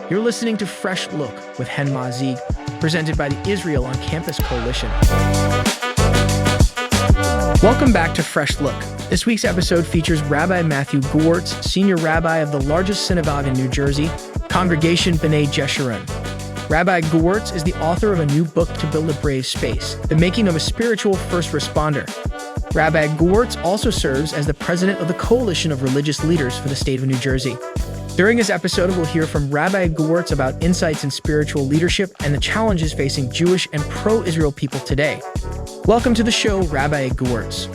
You're listening to Fresh Look with Hen Mazzig, presented by the Israel on Campus Coalition. Welcome back to Fresh Look. This week's episode features Rabbi Matthew Gewirtz, senior rabbi of the largest synagogue in New Jersey, Congregation B'nai Jeshurun. Rabbi Gewirtz is the author of a new book to build a brave space, The Making of a Spiritual First Responder. Rabbi Gewirtz also serves as the president of the Coalition of Religious Leaders for the state of New Jersey. During this episode, we'll hear from Rabbi Gewirtz about insights in spiritual leadership and the challenges facing Jewish and pro-Israel people today. Welcome to the show, Rabbi Gewirtz.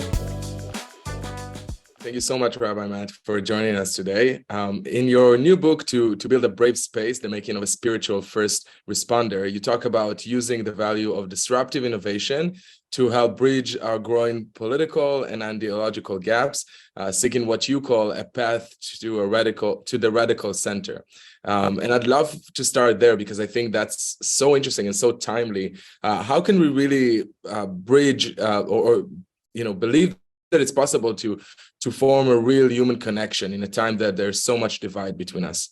Thank you so much, Rabbi Matt, for joining us today. In your new book, to build a brave space, The Making of a Spiritual First Responder, you talk about using the value of disruptive innovation to help bridge our growing political and ideological gaps, seeking what you call a path to the radical center. And I'd love to start there because I think that's so interesting and so timely. How can we really bridge or believe that it's possible to form a real human connection in a time that there's so much divide between us?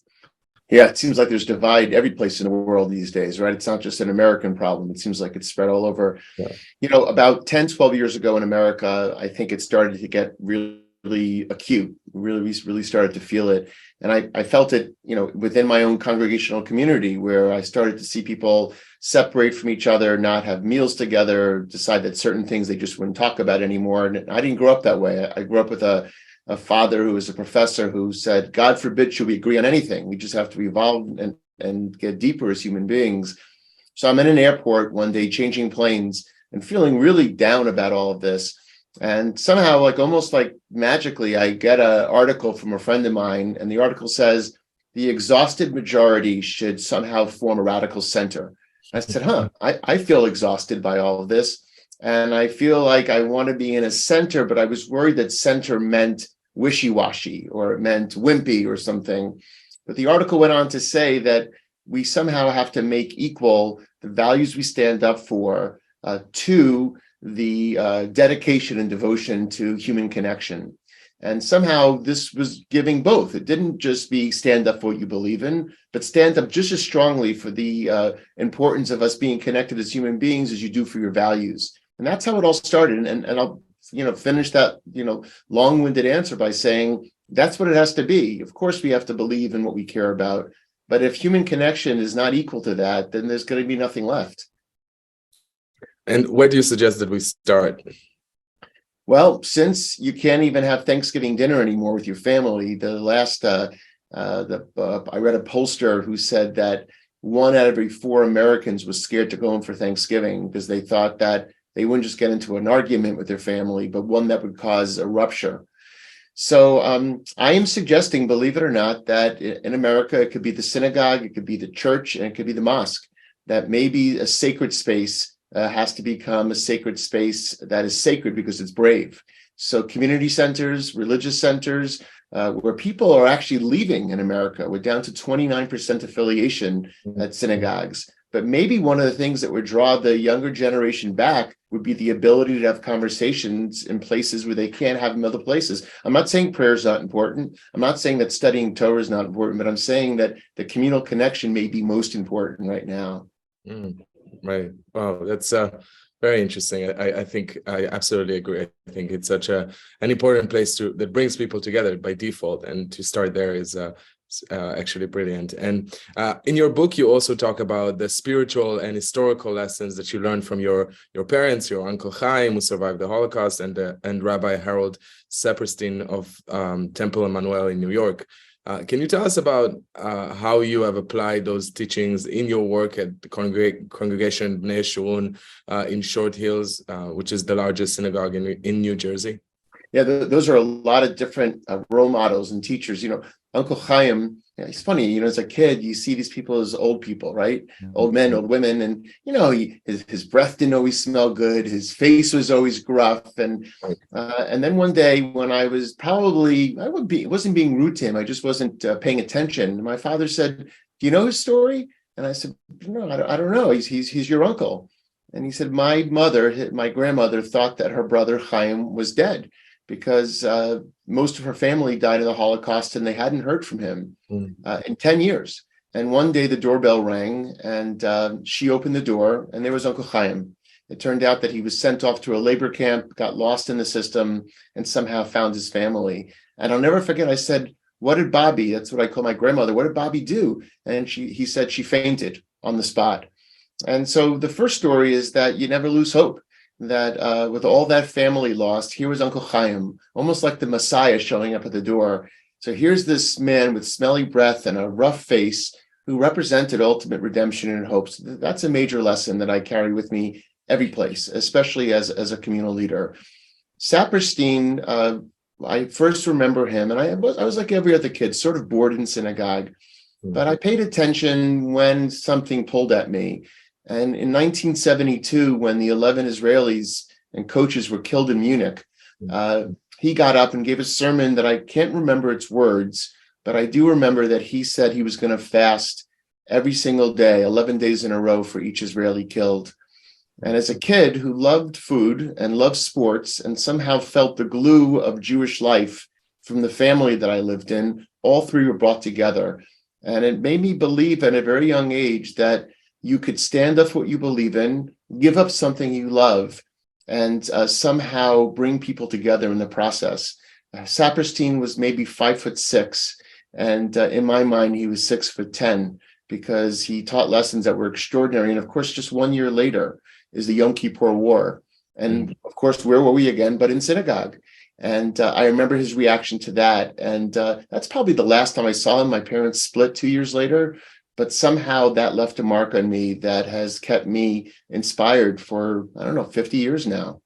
Yeah, it seems like there's divide every place in the world these days, right? It's not just an American problem. It seems like it's spread all over. Yeah. About 10, 12 years ago in America, I think it started to get really acute, really started to feel it. And I felt it, within my own congregational community, where I started to see people separate from each other, not have meals together, decide that certain things they just wouldn't talk about anymore. And I didn't grow up that way. I grew up with a father who was a professor who said, God forbid should we agree on anything. We just have to evolve and get deeper as human beings. So I'm in an airport one day changing planes and feeling really down about all of this. And somehow, almost magically, I get an article from a friend of mine, and the article says, the exhausted majority should somehow form a radical center. I said, I feel exhausted by all of this. And I feel like I want to be in a center, but I was worried that center meant wishy-washy or it meant wimpy or something. But the article went on to say that we somehow have to make equal the values we stand up for to the dedication and devotion to human connection. And somehow this was giving both. It didn't just be stand up for what you believe in, but stand up just as strongly for the importance of us being connected as human beings as you do for your values. And that's how it all started. And I'll finish that long-winded answer by saying that's what it has to be. Of course, we have to believe in what we care about. But if human connection is not equal to that, then there's going to be nothing left. And where do you suggest that we start? Well, since you can't even have Thanksgiving dinner anymore with your family, I read a pollster who said that 1 out of every 4 Americans was scared to go home for Thanksgiving because they thought that they wouldn't just get into an argument with their family, but one that would cause a rupture. So I am suggesting, believe it or not, that in America, it could be the synagogue, it could be the church, and it could be the mosque, that maybe a sacred space has to become a sacred space that is sacred because it's brave. So community centers, religious centers, where people are actually leaving in America. We're down to 29% affiliation at synagogues. But maybe one of the things that would draw the younger generation back would be the ability to have conversations in places where they can't have them other places. I'm not saying prayer is not important. I'm not saying that studying Torah is not important, but I'm saying that the communal connection may be most important right now. Right. Wow, that's very interesting. I think I absolutely agree. I think it's such an important place that brings people together by default, and to start there is actually brilliant. And in your book, you also talk about the spiritual and historical lessons that you learned from your parents, your Uncle Chaim, who survived the Holocaust, and Rabbi Harold Saperstein of Temple Emmanuel in New York. Can you tell us about how you have applied those teachings in your work at the Congregation B'nai Jeshurun in Short Hills, which is the largest synagogue in New Jersey? Yeah, those are a lot of different role models and teachers. Uncle Chaim, he's funny. As a kid, you see these people as old people, right? Mm-hmm. Old men, old women. And, his breath didn't always smell good. His face was always gruff. And then one day when I was it wasn't being rude to him. I just wasn't paying attention. My father said, do you know his story? And I said, no, I don't know. He's your uncle. And he said, my grandmother thought that her brother Chaim was dead, because most of her family died in the Holocaust and they hadn't heard from him in 10 years. And one day the doorbell rang, and she opened the door, and there was Uncle Chaim. It turned out that he was sent off to a labor camp, got lost in the system, and somehow found his family. And I'll never forget, I said, "What did Bobby," that's what I call my grandmother, "what did Bobby do?" And he said she fainted on the spot. And so the first story is that you never lose hope, that with all that family lost, here was Uncle Chaim, almost like the Messiah showing up at the door. So here's this man with smelly breath and a rough face who represented ultimate redemption and hope. So that's a major lesson that I carry with me every place, especially as a communal leader. Saperstein, I first remember him, and I was like every other kid, sort of bored in synagogue, but I paid attention when something pulled at me. And in 1972, when the 11 Israelis and coaches were killed in Munich, he got up and gave a sermon that I can't remember its words, but I do remember that he said he was going to fast every single day, 11 days in a row for each Israeli killed. And as a kid who loved food and loved sports and somehow felt the glue of Jewish life from the family that I lived in, all three were brought together. And it made me believe at a very young age that you could stand up for what you believe in, give up something you love, and somehow bring people together in the process. Saperstein was maybe 5'6", and in my mind, he was 6'10", because he taught lessons that were extraordinary. And of course, just 1 year later is the Yom Kippur War. And of course, where were we again but in synagogue? And I remember his reaction to that. And that's probably the last time I saw him. My parents split 2 years later, but somehow that left a mark on me that has kept me inspired for, 50 years now.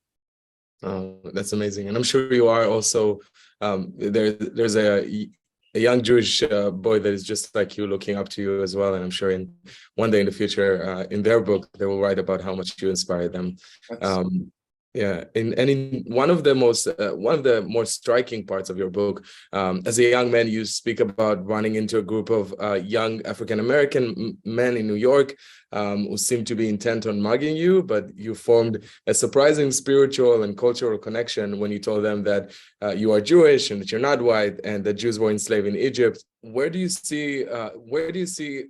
Oh, that's amazing. And I'm sure you are also, there's a young Jewish boy that is just like you, looking up to you as well. And I'm sure one day in the future, in their book, they will write about how much you inspire them. In one of the more striking parts of your book, as a young man, you speak about running into a group of young African-American men in New York who seemed to be intent on mugging you, but you formed a surprising spiritual and cultural connection when you told them that you are Jewish and that you're not white and that Jews were enslaved in Egypt. Where do you see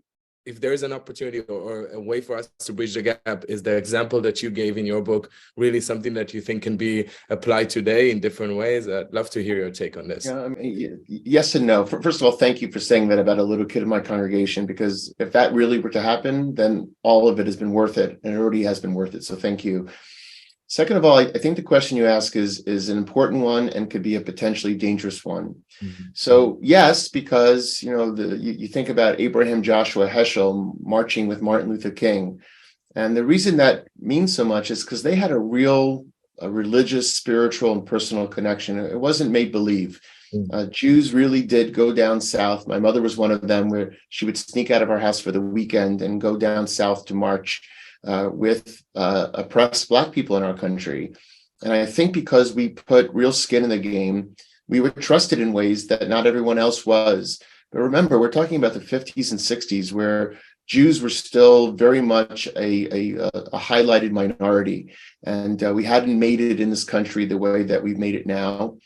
if there is an opportunity or a way for us to bridge the gap? Is the example that you gave in your book really something that you think can be applied today in different ways? I'd love to hear your take on this. Yeah, yes and no. First of all, thank you for saying that about a little kid in my congregation, because if that really were to happen, then all of it has been worth it, and it already has been worth it. So thank you. Second of all, I think the question you ask is an important one and could be a potentially dangerous one. Mm-hmm. So yes, because you think about Abraham Joshua Heschel marching with Martin Luther King, and the reason that means so much is because they had a religious, spiritual, and personal connection. It wasn't make believe. Mm-hmm. Jews really did go down south. My mother was one of them, where she would sneak out of our house for the weekend and go down south to march with oppressed Black people in our country. And I think because we put real skin in the game, we were trusted in ways that not everyone else was. But remember, we're talking about the 50s and 60s, where Jews were still very much a highlighted minority. And we hadn't made it in this country the way that we've made it now.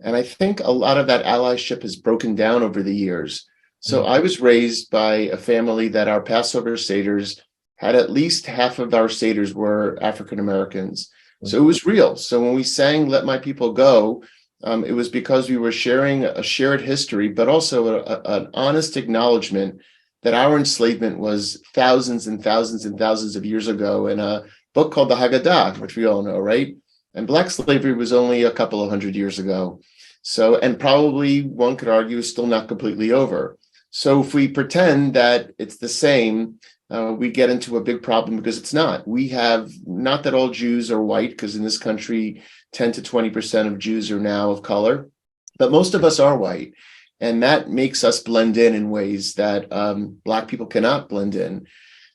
And I think a lot of that allyship has broken down over the years. So I was raised by a family that our Passover Seders had at least half of our Seders were African Americans. So it was real. So when we sang "Let My People Go," it was because we were sharing a shared history, but also an honest acknowledgement that our enslavement was thousands and thousands and thousands of years ago, in a book called the Haggadah, which we all know, right? And Black slavery was only a couple of hundred years ago. So, and probably one could argue is still not completely over. So if we pretend that it's the same, we get into a big problem, because it's not. We have, not that all Jews are white, because in this country, 10 to 20% of Jews are now of color, but most of us are white. And that makes us blend in ways that Black people cannot blend in.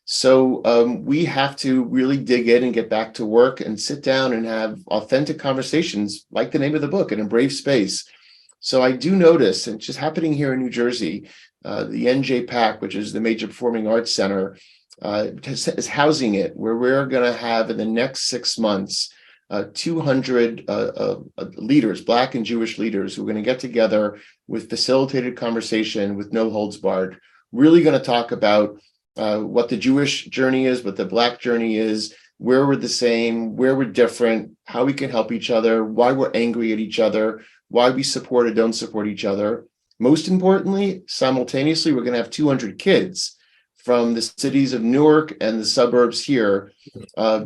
So we have to really dig in and get back to work and sit down and have authentic conversations, like the name of the book, in a brave space. So I do notice, and it's just happening here in New Jersey, the NJPAC, which is the Major Performing Arts Center, is housing it, where we're going to have in the next 6 months 200 leaders, Black and Jewish leaders, who are going to get together with facilitated conversation, with no holds barred, really going to talk about what the Jewish journey is, what the Black journey is, where we're the same, where we're different, how we can help each other, why we're angry at each other, why we support or don't support each other. Most importantly, simultaneously, we're going to have 200 kids from the cities of Newark and the suburbs here,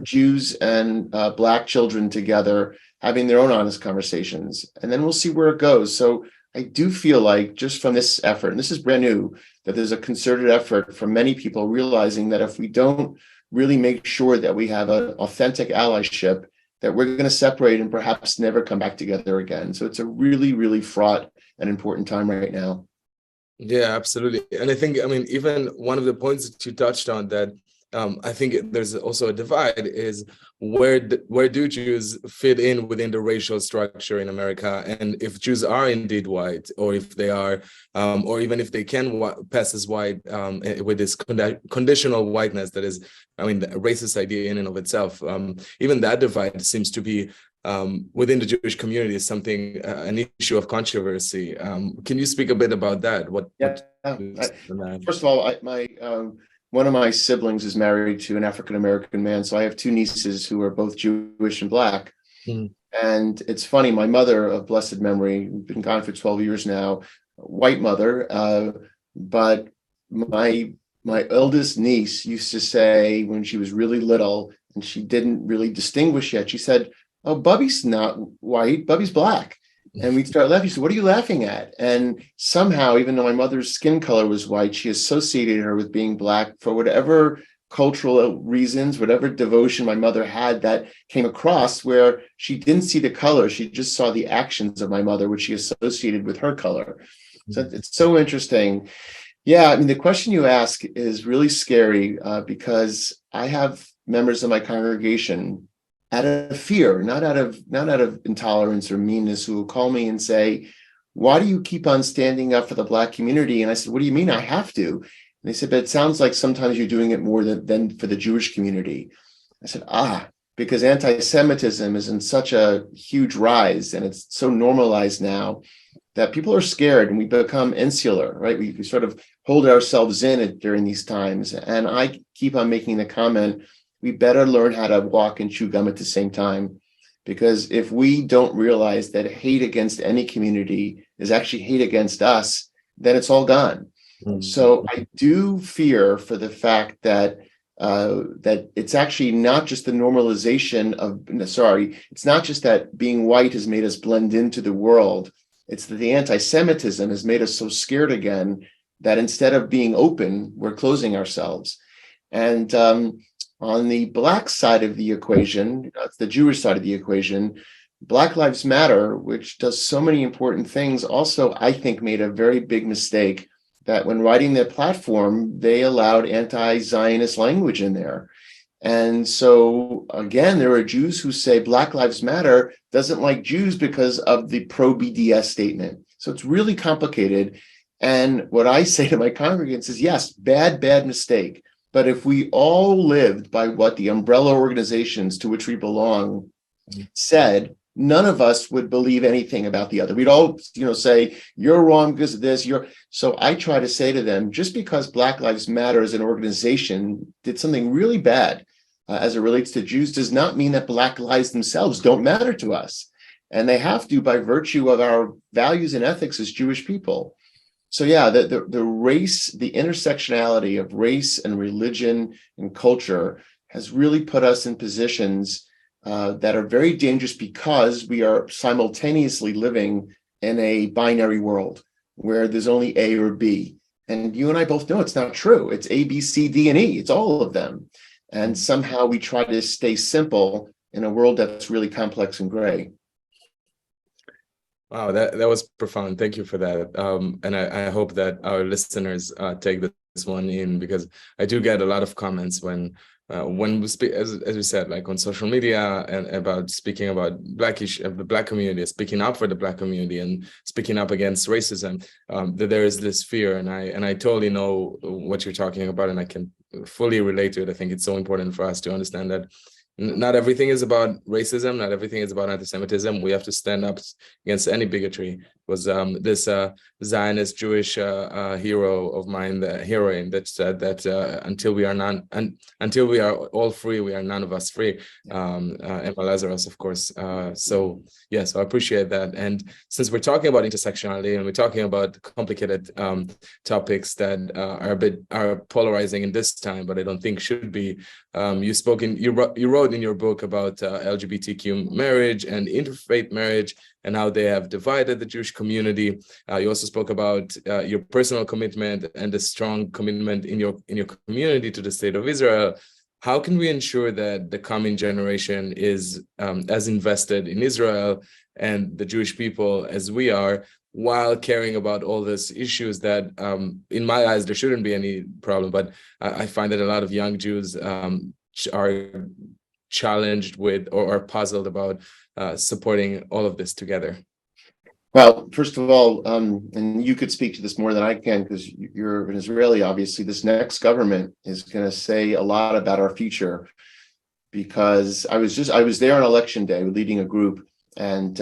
Jews and Black children together, having their own honest conversations. And then we'll see where it goes. So I do feel like just from this effort, and this is brand new, that there's a concerted effort from many people realizing that if we don't really make sure that we have an authentic allyship, that we're going to separate and perhaps never come back together again. So it's a really, really fraught and important time right now. Yeah, absolutely. And I think, even one of the points that you touched on that I think there's also a divide is where do Jews fit in within the racial structure in America, and if Jews are indeed white, or if they are, or even if they can pass as white with this conditional whiteness that is, the racist idea in and of itself. Even that divide seems to be within the Jewish community is something, an issue of controversy. Can you speak a bit about that? First of all, one of my siblings is married to an African-American man. So I have two nieces who are both Jewish and Black. And it's funny, my mother of blessed memory, been gone for 12 years now, white mother, but my eldest niece used to say when she was really little and she didn't really distinguish yet, she said, "Oh, Bubby's not white, Bubby's Black." And we'd start laughing. She said, "What are you laughing at?" And somehow, even though my mother's skin color was white, she associated her with being Black for whatever cultural reasons, whatever devotion my mother had that came across, where she didn't see the color. She just saw the actions of my mother, which she associated with her color. So it's so interesting. Yeah, the question you ask is really scary because I have members of my congregation out of fear, not out of intolerance or meanness, who will call me and say, "Why do you keep on standing up for the Black community?" And I said, "What do you mean I have to?" And they said, "But it sounds like sometimes you're doing it more than for the Jewish community." I said, because anti-Semitism is in such a huge rise and it's so normalized now that people are scared and we become insular, right? We sort of hold ourselves in during these times. And I keep on making the comment, we better learn how to walk and chew gum at the same time. Because if we don't realize that hate against any community is actually hate against us, then it's all gone. So I do fear for the fact that it's actually not just the normalization it's not just that being white has made us blend into the world. It's that the anti-Semitism has made us so scared again that instead of being open, we're closing ourselves. And on the Black side of the equation, the Jewish side of the equation, Black Lives Matter, which does so many important things, also, I think, made a very big mistake that when writing their platform, they allowed anti-Zionist language in there. And so, again, there are Jews who say Black Lives Matter doesn't like Jews because of the pro-BDS statement. So it's really complicated. And what I say to my congregants is, yes, bad mistake. But if we all lived by what the umbrella organizations to which we belong said, none of us would believe anything about the other. We'd all, say, "You're wrong because of this." So I try to say to them, just because Black Lives Matter as an organization did something really bad as it relates to Jews, does not mean that Black lives themselves don't matter to us. And they have to by virtue of our values and ethics as Jewish people. So yeah, the race, the intersectionality of race and religion and culture has really put us in positions that are very dangerous because we are simultaneously living in a binary world where there's only A or B. And you and I both know it's not true. It's A, B, C, D, and E. It's all of them. And somehow we try to stay simple in a world that's really complex and gray. Wow, that was profound. Thank you for that. And I hope that our listeners take this one in, because I do get a lot of comments when we speak, as we said, like on social media, and about speaking about the Black community, speaking up for the Black community and speaking up against racism, that there is this fear. And I totally know what you're talking about, and I can fully relate to it. I think it's so important for us to understand that not everything is about racism. Not everything is about anti-Semitism. We have to stand up against any bigotry. was this Zionist Jewish hero of mine, the heroine, that said that until we are all free, we are none of us free. Emma Lazarus, of course. So I appreciate that. And since we're talking about intersectionality and we're talking about complicated topics that are polarizing in this time, but I don't think should be. You wrote in your book about LGBTQ marriage and interfaith marriage and how they have divided the Jewish community. You also spoke about your personal commitment and the strong commitment in your community to the state of Israel. How can we ensure that the coming generation is as invested in Israel and the Jewish people as we are, while caring about all these issues that, in my eyes, there shouldn't be any problem, but I find that a lot of young Jews are challenged with or are puzzled about supporting all of this together? Well, first of all, and you could speak to this more than I can because you're an Israeli, obviously, this next government is going to say a lot about our future, because I was there on election day leading a group and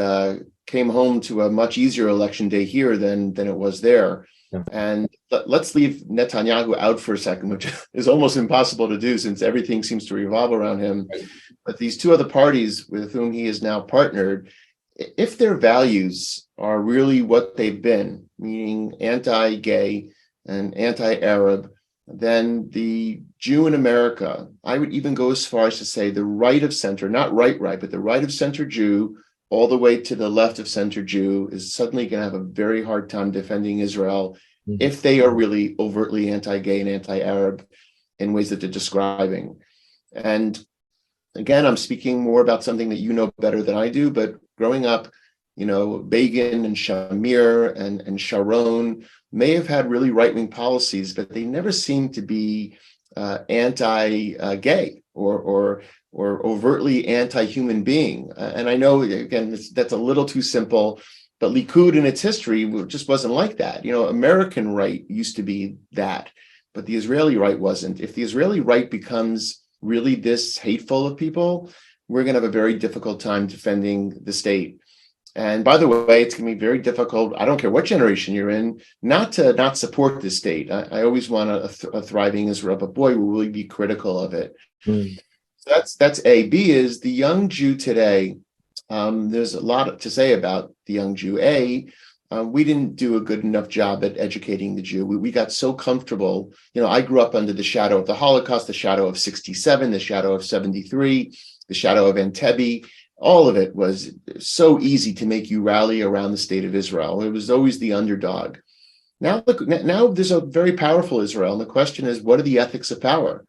came home to a much easier election day here than it was there. Yeah. And let's leave Netanyahu out for a second, which is almost impossible to do since everything seems to revolve around him. Right. But these two other parties with whom he is now partnered, if their values are really what they've been, meaning anti-gay and anti-Arab, then the Jew in America, I would even go as far as to say the right of center, not right, but the right of center Jew all the way to the left of center Jew is suddenly going to have a very hard time defending Israel if they are really overtly anti-gay and anti-Arab in ways that they're describing. And again, I'm speaking more about something that you know better than I do, but growing up, Begin and Shamir and Sharon may have had really right-wing policies, but they never seemed to be anti-gay or overtly anti-human being. And I know, again, that's a little too simple, but Likud in its history just wasn't like that. American right used to be that, but the Israeli right wasn't. If the Israeli right becomes really this hateful of people, we're going to have a very difficult time defending the state. And by the way, it's going to be very difficult, I don't care what generation you're in, not support the state. I always want a thriving Israel, but boy, we'll really be critical of it. So that's A. B is the young Jew today. There's a lot to say about the young Jew. We didn't do a good enough job at educating the Jew. We got so comfortable. I grew up under the shadow of the Holocaust, the shadow of 67, the shadow of 73, the shadow of Entebbe. All of it was so easy to make you rally around the state of Israel. It was always the underdog. Now there's a very powerful Israel, and the question is, what are the ethics of power?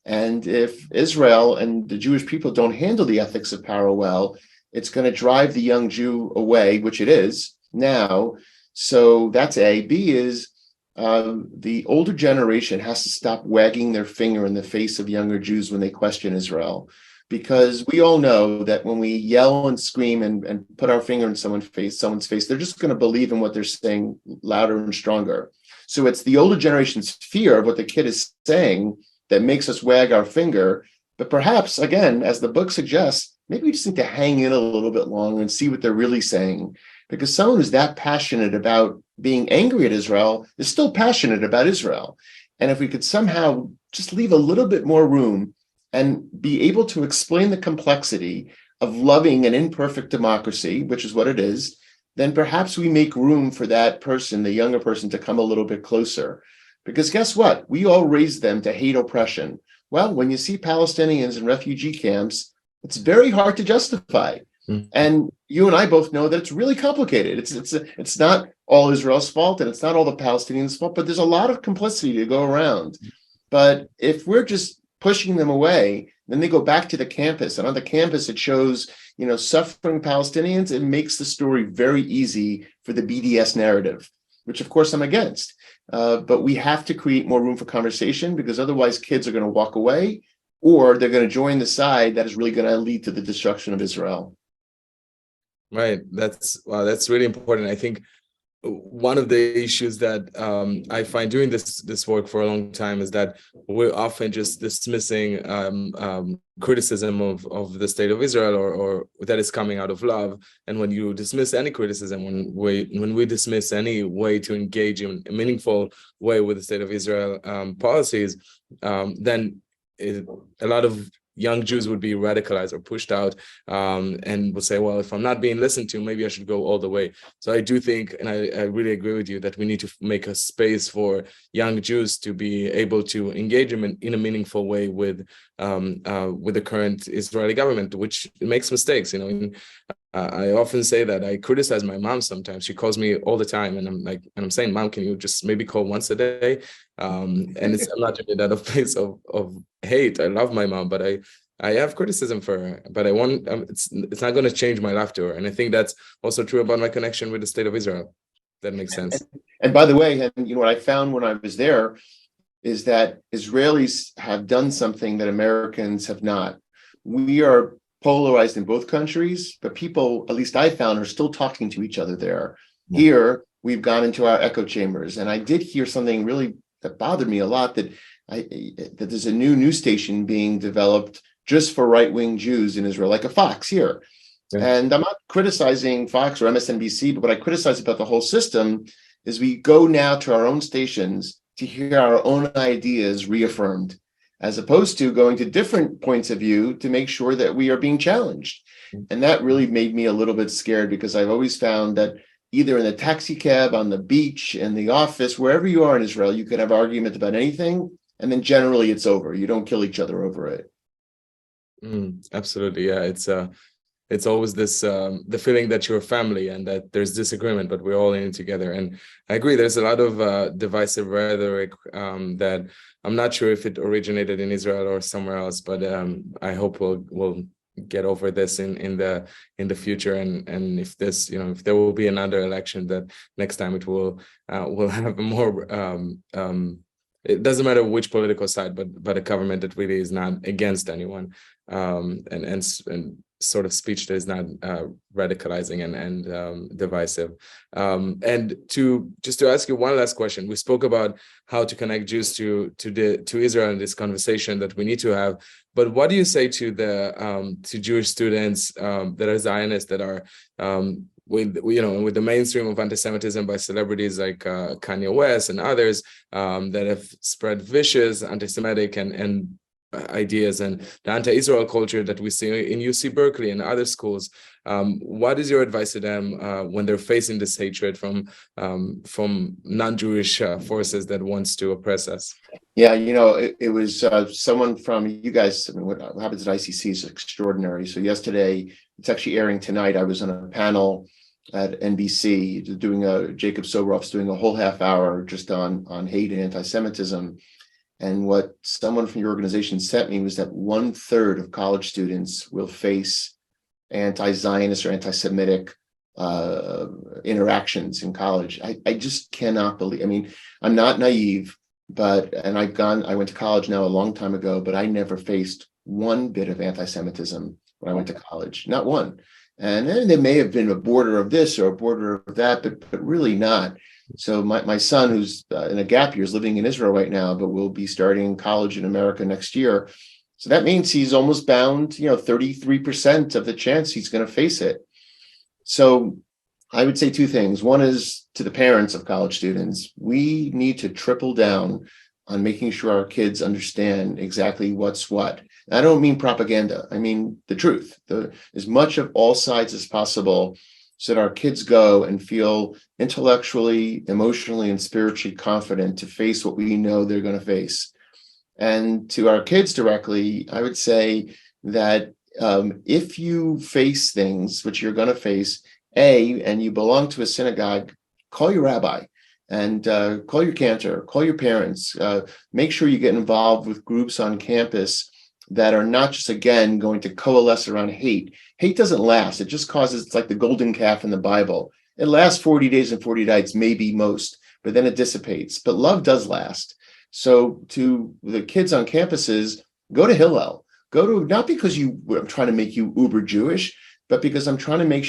And if Israel and the Jewish people don't handle the ethics of power well, it's going to drive the young Jew away, which it is now. So that's A. B is the older generation has to stop wagging their finger in the face of younger Jews when they question Israel. Because we all know that when we yell and scream and put our finger in someone's face, they're just going to believe in what they're saying louder and stronger. So it's the older generation's fear of what the kid is saying that makes us wag our finger. But perhaps, again, as the book suggests, maybe we just need to hang in a little bit longer and see what they're really saying. Because someone who's that passionate about being angry at Israel is still passionate about Israel. And if we could somehow just leave a little bit more room and be able to explain the complexity of loving an imperfect democracy, which is what it is, then perhaps we make room for that person, the younger person, to come a little bit closer. Because guess what? We all raised them to hate oppression. Well, when you see Palestinians in refugee camps, it's very hard to justify. And you and I both know that it's really complicated. It's not all Israel's fault, and it's not all the Palestinians' fault, but there's a lot of complicity to go around. But if we're just pushing them away, then they go back to the campus, and on the campus it shows, suffering Palestinians. It makes the story very easy for the BDS narrative, which of course I'm against. But we have to create more room for conversation, because otherwise kids are going to walk away, or they're going to join the side that is really going to lead to the destruction of Israel. Right. That's really important. I think one of the issues that I find doing this work for a long time is that we're often just dismissing criticism of the state of Israel or that is coming out of love. And when you dismiss any criticism, when we dismiss any way to engage in a meaningful way with the state of Israel policies, then a lot of young Jews would be radicalized or pushed out and would say, well, if I'm not being listened to, maybe I should go all the way. So I do think, and I really agree with you, that we need to make a space for young Jews to be able to engage in a meaningful way with the current Israeli government, which makes mistakes. I often say that I criticize my mom sometimes. She calls me all the time, and I'm saying, Mom, can you just maybe call once a day? And I'm not doing it out of place of hate. I love my mom, but I have criticism for her. But I want it's not going to change my life to her. And I think that's also true about my connection with the state of Israel. That makes sense. And by the way, and what I found when I was there is that Israelis have done something that Americans have not. We are polarized in both countries, but people, at least I found, are still talking to each other there. Here, we've gone into our echo chambers, and I did hear something really that bothered me a lot, that there's a new news station being developed just for right-wing Jews in Israel, like a Fox here. Yeah. And I'm not criticizing Fox or MSNBC, but what I criticize about the whole system is we go now to our own stations to hear our own ideas reaffirmed, as opposed to going to different points of view to make sure that we are being challenged. And that really made me a little bit scared, because I've always found that either in the taxi cab, on the beach, in the office, wherever you are in Israel, you can have argument about anything, and then generally it's over. You don't kill each other over it. Absolutely. Yeah, it's always this the feeling that you're family and that there's disagreement, but we're all in it together. And I agree, there's a lot of divisive rhetoric that I'm not sure if it originated in Israel or somewhere else, but I hope we'll get over this in the future. And if this, if there will be another election, that next time it will have a more it doesn't matter which political side, but a government that really is not against anyone, and sort of speech that is not radicalizing and divisive. And to ask you one last question, we spoke about how to connect Jews to Israel in this conversation that we need to have. But what do you say to the to Jewish students that are Zionists, that are with the mainstream of anti-Semitism by celebrities like Kanye West and others that have spread vicious anti-Semitic and ideas, and the anti-Israel culture that we see in UC Berkeley and other schools? What is your advice to them when they're facing this hatred from non-Jewish forces that wants to oppress us? Yeah, it was someone from you guys. I mean, what happens at ICC is extraordinary. So yesterday, it's actually airing tonight, I was on a panel at NBC doing Jacob Sobroff's doing a whole half hour just on hate and anti-Semitism. And what someone from your organization sent me was that 1/3 of college students will face anti-Zionist or anti-Semitic interactions in college. I just cannot believe. I mean, I'm not naive, I went to college now a long time ago, but I never faced one bit of anti-Semitism when I went to college, not one. And there may have been a border of this or a border of that, but really not. So my son, who's in a gap year, is living in Israel right now, but will be starting college in America next year. So that means he's almost bound, 33% of the chance he's going to face it. So I would say two things. One is to the parents of college students, we need to triple down on making sure our kids understand exactly what's what. I don't mean propaganda. I mean the truth, as much of all sides as possible, so that our kids go and feel intellectually, emotionally, and spiritually confident to face what we know they're going to face. And to our kids directly, I would say that if you face things which you're going to face, and you belong to a synagogue, call your rabbi and call your cantor, call your parents. Make sure you get involved with groups on campus that are not just, again, going to coalesce around hate. Hate doesn't last. It just causes, it's like the golden calf in the Bible. It lasts 40 days and 40 nights, maybe most, but then it dissipates. But love does last. So to the kids on campuses, go to Hillel. Go to, not because I'm trying to make you uber Jewish, but because I'm trying to make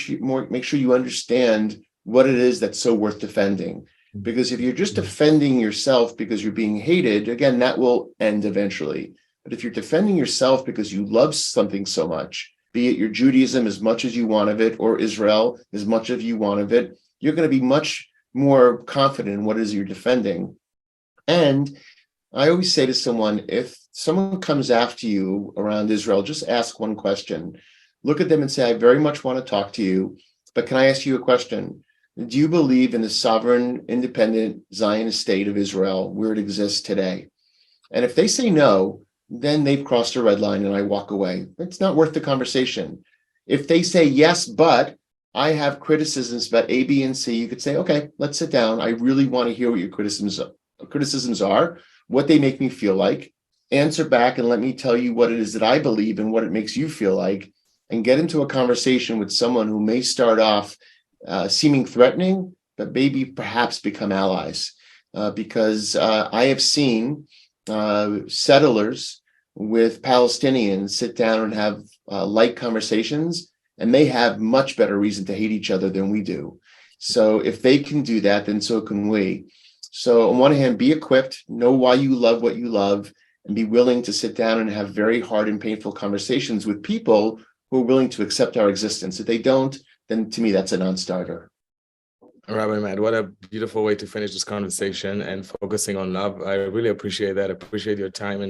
sure you understand what it is that's so worth defending. Because if you're just defending yourself because you're being hated, again, that will end eventually. But if you're defending yourself because you love something so much, be it your Judaism as much as you want of it, or Israel as much as you want of it, you're going to be much more confident in what it is you're defending. And I always say to someone, if someone comes after you around Israel, just ask one question. Look at them and say, I very much want to talk to you, but can I ask you a question? Do you believe in the sovereign, independent Zionist state of Israel where it exists today? And if they say no, then they've crossed a red line and I walk away. It's not worth the conversation. If they say yes, but I have criticisms about A, B, and C, you could say, okay, let's sit down. I really want to hear what your criticisms are, what they make me feel like. Answer back and let me tell you what it is that I believe and what it makes you feel like, and get into a conversation with someone who may start off seeming threatening, but maybe perhaps become allies. Because I have seen settlers with Palestinians sit down and have light conversations, and they have much better reason to hate each other than we do. So if they can do that, then so can we. So on one hand, be equipped, know why you love what you love, and be willing to sit down and have very hard and painful conversations with people who are willing to accept our existence. If they don't, then to me, that's a non-starter. Rabbi Matt, what a beautiful way to finish this conversation, and focusing on love. I really appreciate that. I appreciate your time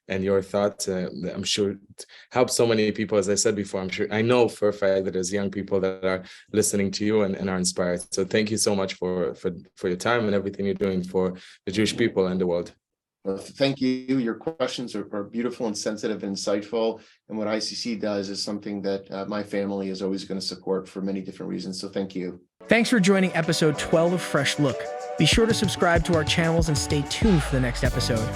and your thoughts. I'm sure it helps so many people. As I said before, I know for a fact that there's young people that are listening to you and are inspired. So thank you so much for your time and everything you're doing for the Jewish people and the world. Well, thank you. Your questions are beautiful and sensitive and insightful. And what ICC does is something that my family is always going to support for many different reasons. So thank you. Thanks for joining episode 12 of Fresh Look. Be sure to subscribe to our channels and stay tuned for the next episode.